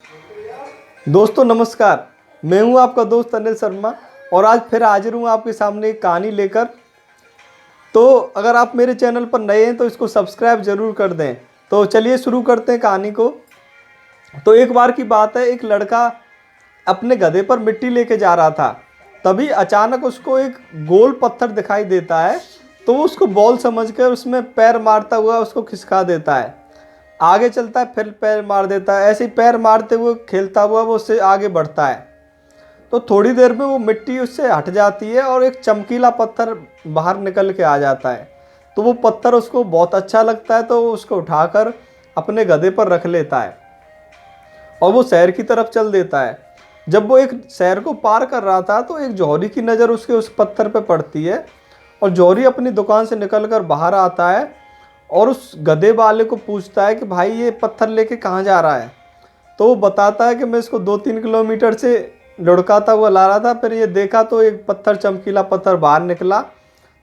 दोस्तों नमस्कार, मैं हूं आपका दोस्त अनिल शर्मा और आज फिर हाजिर हूं आपके सामने एक कहानी लेकर। तो अगर आप मेरे चैनल पर नए हैं तो इसको सब्सक्राइब ज़रूर कर दें। तो चलिए शुरू करते हैं कहानी को। तो एक बार की बात है, एक लड़का अपने गधे पर मिट्टी लेके जा रहा था। तभी अचानक उसको एक गोल पत्थर दिखाई देता है। तो वो उसको बॉल समझकर उसमें पैर मारता हुआ उसको खिसका देता है। आगे चलता है, फिर पैर मार देता है। ऐसे ही पैर मारते हुए खेलता हुआ वो उससे आगे बढ़ता है। तो थोड़ी देर में वो मिट्टी उससे हट जाती है और एक चमकीला पत्थर बाहर निकल के आ जाता है। तो वो पत्थर उसको बहुत अच्छा लगता है, तो वो उसको उठाकर अपने गधे पर रख लेता है और वो शहर की तरफ चल देता है। जब वो एक शहर को पार कर रहा था तो एक जौहरी की नज़र उसके उस पत्थर पर पड़ती है और जौहरी अपनी दुकान से निकलकर बाहर आता है और उस गधे वाले को पूछता है कि भाई ये पत्थर लेके कहाँ जा रहा है। तो वो बताता है कि मैं इसको 2-3 किलोमीटर से लुढ़काता हुआ ला रहा था, फिर ये देखा तो एक पत्थर, चमकीला पत्थर बाहर निकला।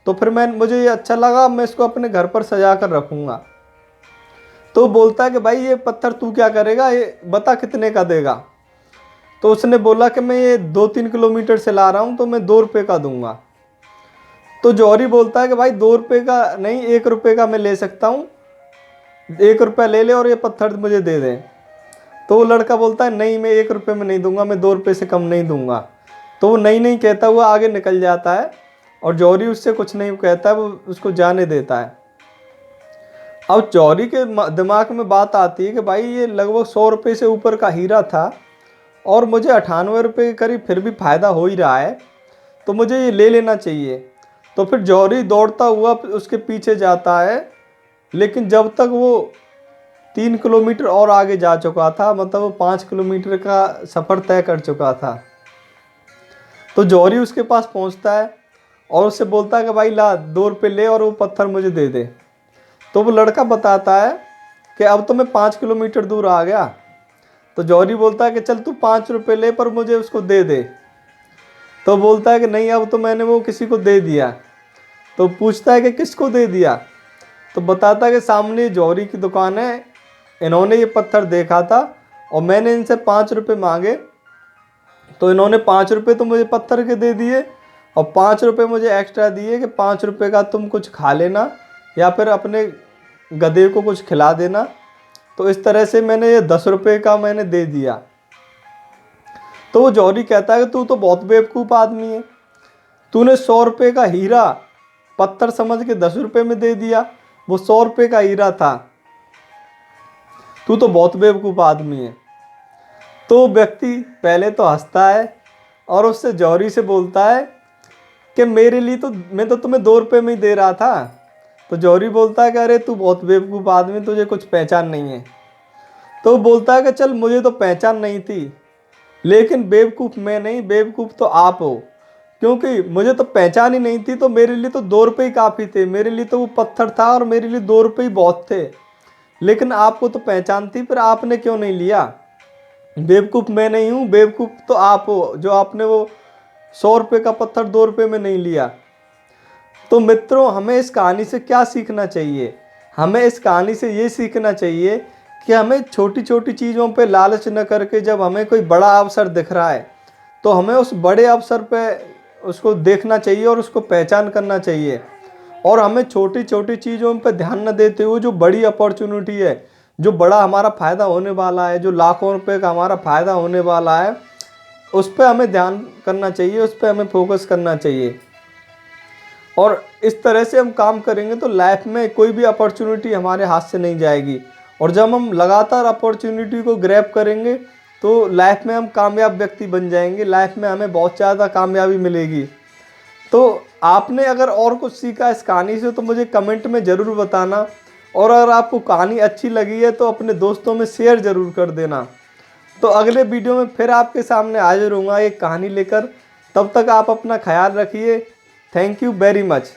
तो फिर मुझे ये अच्छा लगा, मैं इसको अपने घर पर सजा कर रखूँगा। तो वो बोलता है कि भाई ये पत्थर तू क्या करेगा, ये बता कितने का देगा। तो उसने बोला कि मैं ये 2-3 किलोमीटर से ला रहा हूँ, तो मैं 2 रुपये का दूंगा। तो जौहरी बोलता है कि भाई 2 रुपये का नहीं, 1 रुपये का मैं ले सकता हूँ, 1 रुपया ले ले और ये पत्थर मुझे दे दे। तो वो लड़का बोलता है नहीं, मैं 1 रुपये में नहीं दूंगा, मैं 2 रुपये से कम नहीं दूंगा। तो वो नहीं नहीं कहता हुआ आगे निकल जाता है और जौहरी उससे कुछ नहीं कहता है, वो उसको जाने देता है। अब जौहरी के दिमाग में बात आती है कि भाई ये लगभग 100 रुपये से ऊपर का हीरा था और मुझे 98 रुपये के करीब फिर भी फ़ायदा हो ही रहा है, तो मुझे ये ले लेना चाहिए। तो फिर जौहरी दौड़ता हुआ उसके पीछे जाता है, लेकिन जब तक वो 3 किलोमीटर और आगे जा चुका था, मतलब वो 5 किलोमीटर का सफ़र तय कर चुका था। तो जौहरी उसके पास पहुंचता है और उससे बोलता है कि भाई ला 2 रुपये ले और वो पत्थर मुझे दे दे। तो वो लड़का बताता है कि अब तो मैं 5 किलोमीटर दूर आ गया। तो जौहरी बोलता है कि चल तू 5 रुपये ले पर मुझे उसको दे दे। तो बोलता है कि नहीं, अब तो मैंने वो किसी को दे दिया। तो पूछता है कि किसको दे दिया। तो बताता है कि सामने जौहरी की दुकान है, इन्होंने ये पत्थर देखा था और मैंने इनसे 5 रुपये मांगे, तो इन्होंने 5 रुपये तो मुझे पत्थर के दे दिए और 5 रुपये मुझे एक्स्ट्रा दिए कि 5 रुपये का तुम कुछ खा लेना या फिर अपने गधे को कुछ खिला देना। तो इस तरह से मैंने ये 10 रुपये का मैंने दे दिया। तो वो जौहरी कहता है कि तू तो बहुत बेवकूफ़ आदमी है, तूने 100 रुपये का हीरा पत्थर समझ के 10 रुपये में दे दिया, वो 100 रुपये का हीरा था, तू तो बहुत बेवकूफ़ आदमी है। तो व्यक्ति पहले तो हंसता है और उससे जौहरी से बोलता है कि मेरे लिए तो मैं तो तुम्हें 2 रुपये में ही दे रहा था। तो जौहरी बोलता है कि अरे तू बहुत बेवकूफ़ आदमी, तुझे कुछ पहचान नहीं है। तो वो बोलता है कि चल मुझे तो पहचान नहीं थी, लेकिन बेवकूफ़ मैं नहीं, बेवकूफ़ तो आप हो, क्योंकि मुझे तो पहचान ही नहीं थी, तो मेरे लिए तो 2 रुपये ही काफ़ी थे। मेरे लिए तो वो पत्थर था और मेरे लिए 2 रुपये ही बहुत थे, लेकिन आपको तो पहचान थी, फिर आपने क्यों नहीं लिया। बेवकूफ़ मैं नहीं हूँ, बेवकूफ़ तो आप हो जो आपने वो 100 रुपये का पत्थर 2 रुपये में नहीं लिया। तो मित्रों, हमें इस कहानी से क्या सीखना चाहिए? हमें इस कहानी से ये सीखना चाहिए कि हमें छोटी छोटी चीज़ों पे लालच न करके, जब हमें कोई बड़ा अवसर दिख रहा है तो हमें उस बड़े अवसर पे उसको देखना चाहिए और उसको पहचान करना चाहिए। और हमें छोटी छोटी चीज़ों पे ध्यान न देते हुए जो बड़ी अपॉर्चुनिटी है, जो बड़ा हमारा फ़ायदा होने वाला है, जो लाखों रुपए का हमारा फ़ायदा होने वाला है, उस पर हमें ध्यान करना चाहिए, उस पर हमें फोकस करना चाहिए। और इस तरह से हम काम करेंगे तो लाइफ में कोई भी अपॉर्चुनिटी हमारे हाथ से नहीं जाएगी। और जब हम लगातार अपॉर्चुनिटी को ग्रैब करेंगे तो लाइफ में हम कामयाब व्यक्ति बन जाएंगे, लाइफ में हमें बहुत ज़्यादा कामयाबी मिलेगी। तो आपने अगर और कुछ सीखा इस कहानी से तो मुझे कमेंट में ज़रूर बताना, और अगर आपको कहानी अच्छी लगी है तो अपने दोस्तों में शेयर ज़रूर कर देना। तो अगले वीडियो में फिर आपके सामने हाजिर होऊंगा एक कहानी लेकर। तब तक आप अपना ख्याल रखिए। Thank you very much.